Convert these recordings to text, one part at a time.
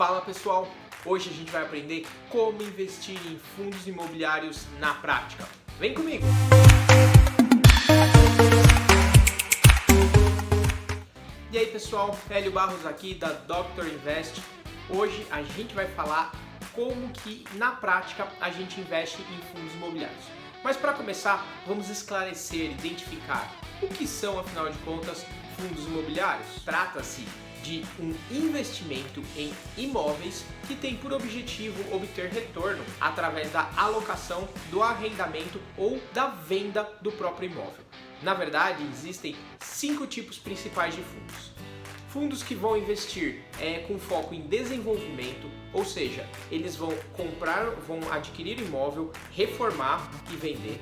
Fala pessoal, hoje a gente vai aprender como investir em fundos imobiliários na prática. Vem comigo! E aí pessoal, Hélio Barros aqui da Dr. Invest. Hoje a gente vai falar como que na prática a gente investe em fundos imobiliários. Mas para começar, vamos esclarecer, identificar o que são, afinal de contas, fundos imobiliários. Trata-se de um investimento em imóveis que tem por objetivo obter retorno através da alocação, do arrendamento ou da venda do próprio imóvel. Na verdade, existem 5 tipos principais de fundos. Fundos que vão investir com foco em desenvolvimento, ou seja, eles vão adquirir imóvel, reformar e vender.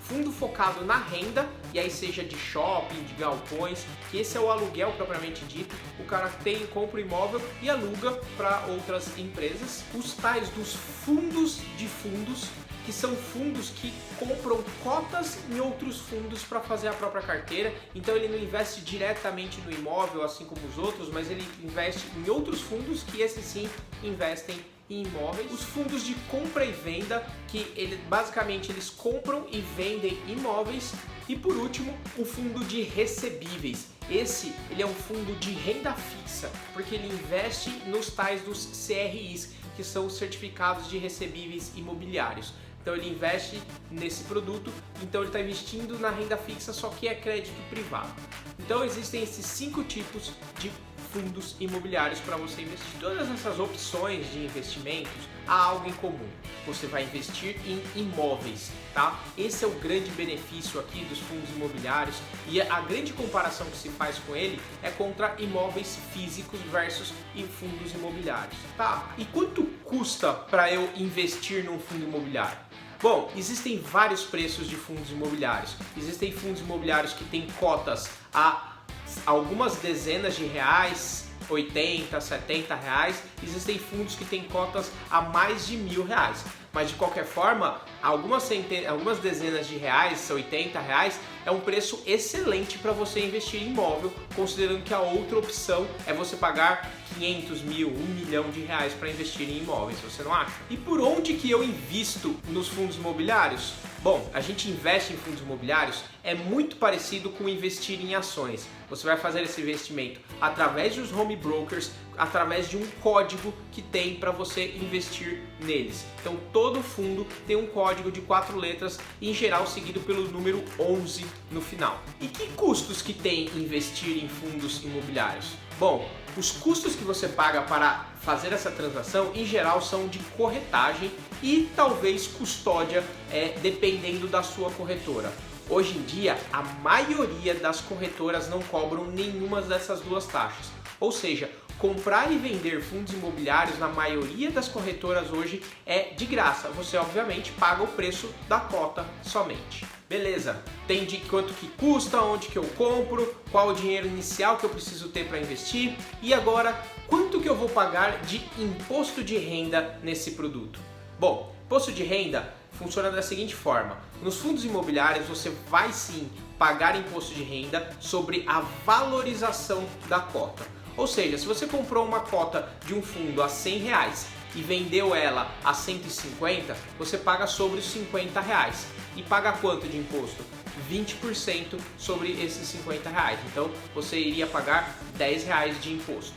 Fundo focado na renda, e aí seja de shopping, de galpões, que esse é o aluguel propriamente dito, o cara compra o imóvel e aluga para outras empresas. Os tais dos fundos de fundos, que são fundos que compram cotas em outros fundos para fazer a própria carteira, então ele não investe diretamente no imóvel assim como os outros, mas ele investe em outros fundos que esses sim investem em imóveis. Os fundos de compra e venda, que basicamente eles compram e vendem imóveis. E por último, o fundo de recebíveis. Ele é um fundo de renda fixa, porque ele investe nos tais dos CRIs, que são os certificados de recebíveis imobiliários. Então ele investe nesse produto, então ele está investindo na renda fixa, só que é crédito privado. Então existem esses 5 tipos de fundos imobiliários para você investir. Todas essas opções de investimentos há algo em comum. Você vai investir em imóveis, tá? Esse é o grande benefício aqui dos fundos imobiliários, e a grande comparação que se faz com ele é contra imóveis físicos versus fundos imobiliários, tá? E quanto custa para eu investir num fundo imobiliário? Bom, existem vários preços de fundos imobiliários. Existem fundos imobiliários que têm cotas a algumas dezenas de reais, 80, 70 reais. Existem fundos que têm cotas a mais de R$1.000. Mas de qualquer forma, algumas dezenas de reais, 80 reais, é um preço excelente para você investir em imóvel, considerando que a outra opção é você pagar 500 mil, 1 milhão de reais para investir em imóveis, você não acha? E por onde que eu invisto nos fundos imobiliários? Bom, a gente investe em fundos imobiliários é muito parecido com investir em ações. Você vai fazer esse investimento através dos home brokers, através de um código que tem para você investir neles. Então todo fundo tem um código de 4 letras, em geral seguido pelo número 11 no final. E que custos que tem investir em fundos imobiliários? Bom, os custos que você paga para fazer essa transação, em geral, são de corretagem e talvez custódia, dependendo da sua corretora. Hoje em dia, a maioria das corretoras não cobram nenhuma dessas duas taxas. Ou seja, comprar e vender fundos imobiliários na maioria das corretoras hoje é de graça. Você obviamente paga o preço da cota somente. Beleza, tem de quanto que custa, onde que eu compro, qual o dinheiro inicial que eu preciso ter para investir e agora quanto que eu vou pagar de imposto de renda nesse produto. Bom, imposto de renda funciona da seguinte forma: nos fundos imobiliários você vai sim pagar imposto de renda sobre a valorização da cota. Ou seja, se você comprou uma cota de um fundo a R$100 e vendeu ela a 150, você paga sobre os R$50. E paga quanto de imposto? 20% sobre esses R$50. Então você iria pagar R$10 de imposto.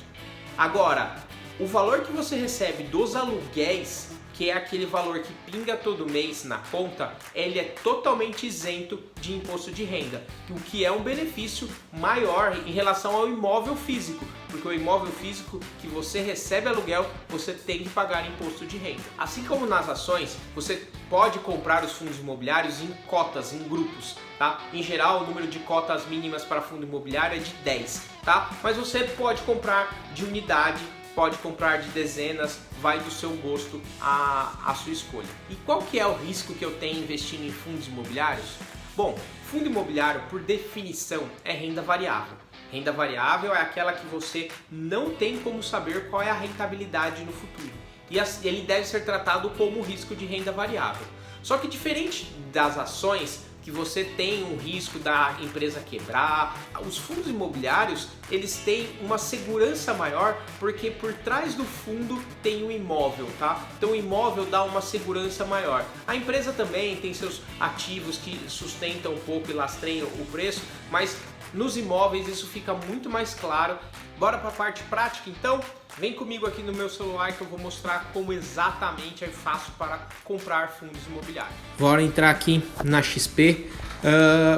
Agora, o valor que você recebe dos aluguéis, que é aquele valor que pinga todo mês na conta, ele é totalmente isento de imposto de renda, o que é um benefício maior em relação ao imóvel físico, porque o imóvel físico que você recebe aluguel, você tem que pagar imposto de renda. Assim como nas ações, você pode comprar os fundos imobiliários em cotas, em grupos, tá? Em geral, o número de cotas mínimas para fundo imobiliário é de 10, tá? Mas você pode comprar de unidade, pode comprar de dezenas, vai do seu gosto a sua escolha. E qual que é o risco que eu tenho investindo em fundos imobiliários? Bom, fundo imobiliário, por definição, é renda variável. Renda variável é aquela que você não tem como saber qual é a rentabilidade no futuro. E ele deve ser tratado como risco de renda variável. Só que diferente das ações, que você tem um risco da empresa quebrar. Os fundos imobiliários, eles têm uma segurança maior porque por trás do fundo tem um imóvel, tá? Então o imóvel dá uma segurança maior. A empresa também tem seus ativos que sustentam um pouco e lastreiam o preço, mas nos imóveis isso fica muito mais claro. Bora para a parte prática então? Vem comigo aqui no meu celular que eu vou mostrar como exatamente eu faço para comprar fundos imobiliários. Bora entrar aqui na XP.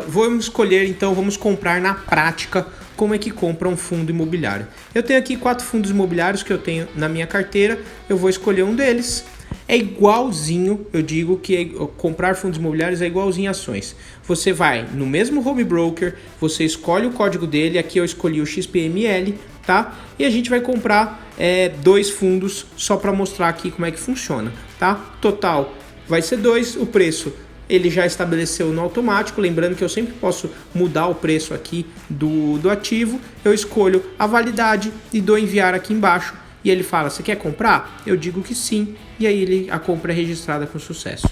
Vamos escolher então, vamos comprar na prática como é que compra um fundo imobiliário. Eu tenho aqui 4 fundos imobiliários que eu tenho na minha carteira. Eu vou escolher um deles. É igualzinho, eu digo que comprar fundos imobiliários é igualzinho a ações. Você vai no mesmo home broker, você escolhe o código dele, aqui eu escolhi o XPML, tá? E a gente vai comprar 2 fundos só para mostrar aqui como é que funciona, tá? Total vai ser 2, o preço ele já estabeleceu no automático, lembrando que eu sempre posso mudar o preço aqui do ativo. Eu escolho a validade e dou enviar aqui embaixo. E ele fala, você quer comprar? Eu digo que sim, e aí a compra é registrada com sucesso.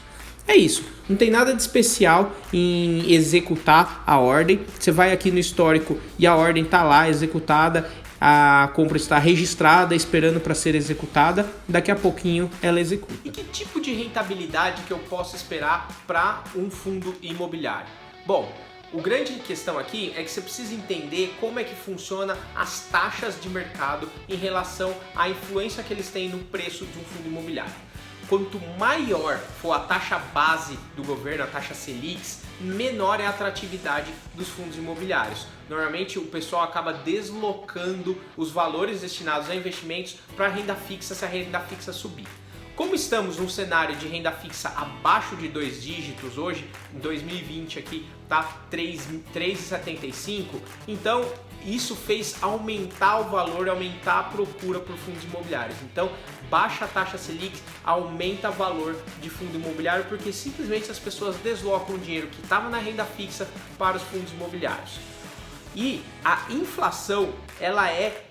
É isso, não tem nada de especial em executar a ordem. Você vai aqui no histórico e a ordem está lá executada, a compra está registrada, esperando para ser executada, daqui a pouquinho ela executa. E que tipo de rentabilidade que eu posso esperar para um fundo imobiliário? Bom, a grande questão aqui é que você precisa entender como é que funciona as taxas de mercado em relação à influência que eles têm no preço de um fundo imobiliário. Quanto maior for a taxa base do governo, a taxa Selic, menor é a atratividade dos fundos imobiliários. Normalmente o pessoal acaba deslocando os valores destinados a investimentos para a renda fixa se a renda fixa subir. Como estamos num cenário de renda fixa abaixo de 2 dígitos hoje, em 2020 aqui tá 3,75, então isso fez aumentar o valor, aumentar a procura por fundos imobiliários. Então baixa a taxa Selic, aumenta o valor de fundo imobiliário porque simplesmente as pessoas deslocam o dinheiro que estava na renda fixa para os fundos imobiliários. E a inflação, ela é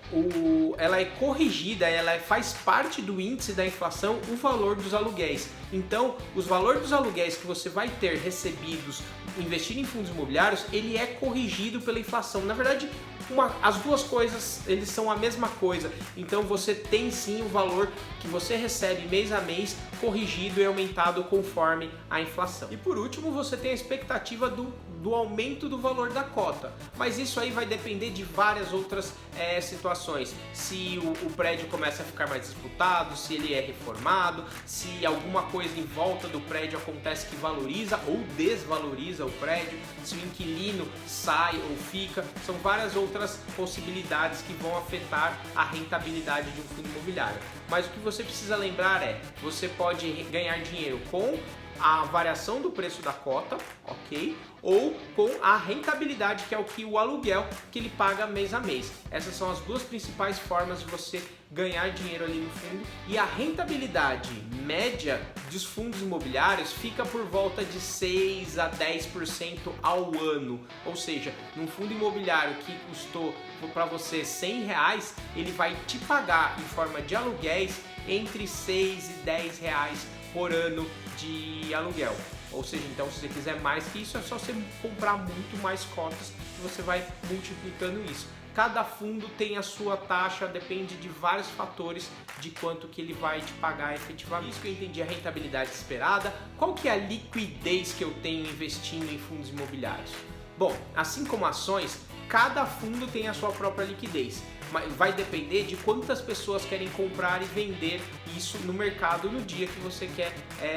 corrigida, faz parte do índice da inflação o valor dos aluguéis. Então, os valores dos aluguéis que você vai ter recebidos investindo em fundos imobiliários, ele é corrigido pela inflação. Na verdade, as duas coisas, eles são a mesma coisa. Então, você tem sim o valor que você recebe mês a mês corrigido e aumentado conforme a inflação. E por último, você tem a expectativa do aumento do valor da cota. Mas isso aí vai depender de várias outras situações. Se o prédio começa a ficar mais disputado, se ele é reformado, se alguma coisa em volta do prédio acontece que valoriza ou desvaloriza o prédio, se o inquilino sai ou fica, são várias outras possibilidades que vão afetar a rentabilidade de um fundo imobiliário. Mas o que você precisa lembrar é, você pode ganhar dinheiro com a variação do preço da cota, ok? Ou com a rentabilidade, que é o aluguel que ele paga mês a mês. Essas são as duas principais formas de você ganhar dinheiro ali no fundo. E a rentabilidade média dos fundos imobiliários fica por volta de 6 a 10% ao ano. Ou seja, num fundo imobiliário que custou para você R$100, ele vai te pagar em forma de aluguéis entre 6 e 10 reais por ano de aluguel. Ou seja, então se você quiser mais que isso, é só você comprar muito mais cotas e você vai multiplicando isso. Cada fundo tem a sua taxa, depende de vários fatores de quanto que ele vai te pagar efetivamente. Isso que eu entendi, a rentabilidade esperada. Qual que é a liquidez que eu tenho investindo em fundos imobiliários? Bom, assim como ações, cada fundo tem a sua própria liquidez. Mas vai depender de quantas pessoas querem comprar e vender isso no mercado no dia que você quer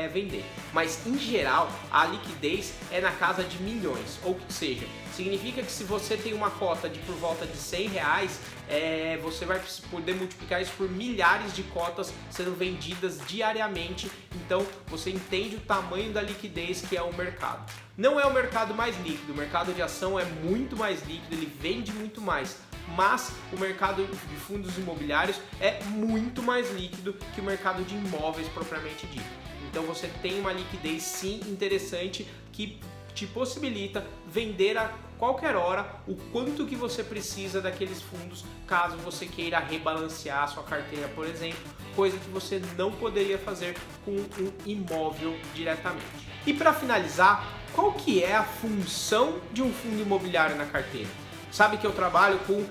vender. Mas em geral a liquidez é na casa de milhões, ou seja, significa que se você tem uma cota de por volta de R$100, você vai poder multiplicar isso por milhares de cotas sendo vendidas diariamente. Então você entende o tamanho da liquidez que é o mercado. Não é o mercado mais líquido, o mercado de ação é muito mais líquido, ele vende muito mais. Mas o mercado de fundos imobiliários é muito mais líquido que o mercado de imóveis propriamente dito. Então você tem uma liquidez sim interessante que te possibilita vender qualquer hora o quanto que você precisa daqueles fundos, caso você queira rebalancear a sua carteira, por exemplo, coisa que você não poderia fazer com um imóvel diretamente. E para finalizar, qual que é a função de um fundo imobiliário na carteira? Sabe que eu trabalho com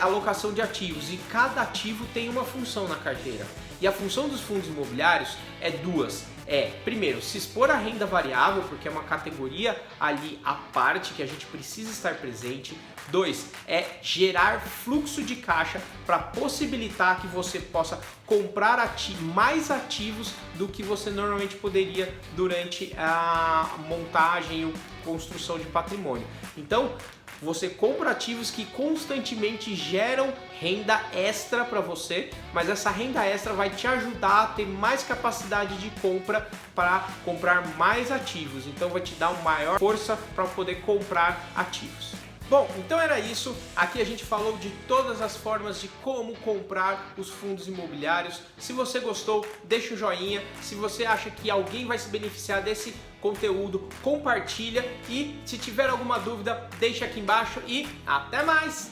alocação de ativos e cada ativo tem uma função na carteira. E a função dos fundos imobiliários é duas. Primeiro, se expor à renda variável, porque é uma categoria ali à parte que a gente precisa estar presente. 2, gerar fluxo de caixa para possibilitar que você possa comprar mais ativos do que você normalmente poderia durante a montagem e construção de patrimônio. Então, você compra ativos que constantemente geram renda extra para você, mas essa renda extra vai te ajudar a ter mais capacidade de compra para comprar mais ativos. Então vai te dar uma maior força para poder comprar ativos. Bom, então era isso. Aqui a gente falou de todas as formas de como comprar os fundos imobiliários. Se você gostou, deixa o joinha. Se você acha que alguém vai se beneficiar desse conteúdo, compartilha. E se tiver alguma dúvida, deixa aqui embaixo e até mais!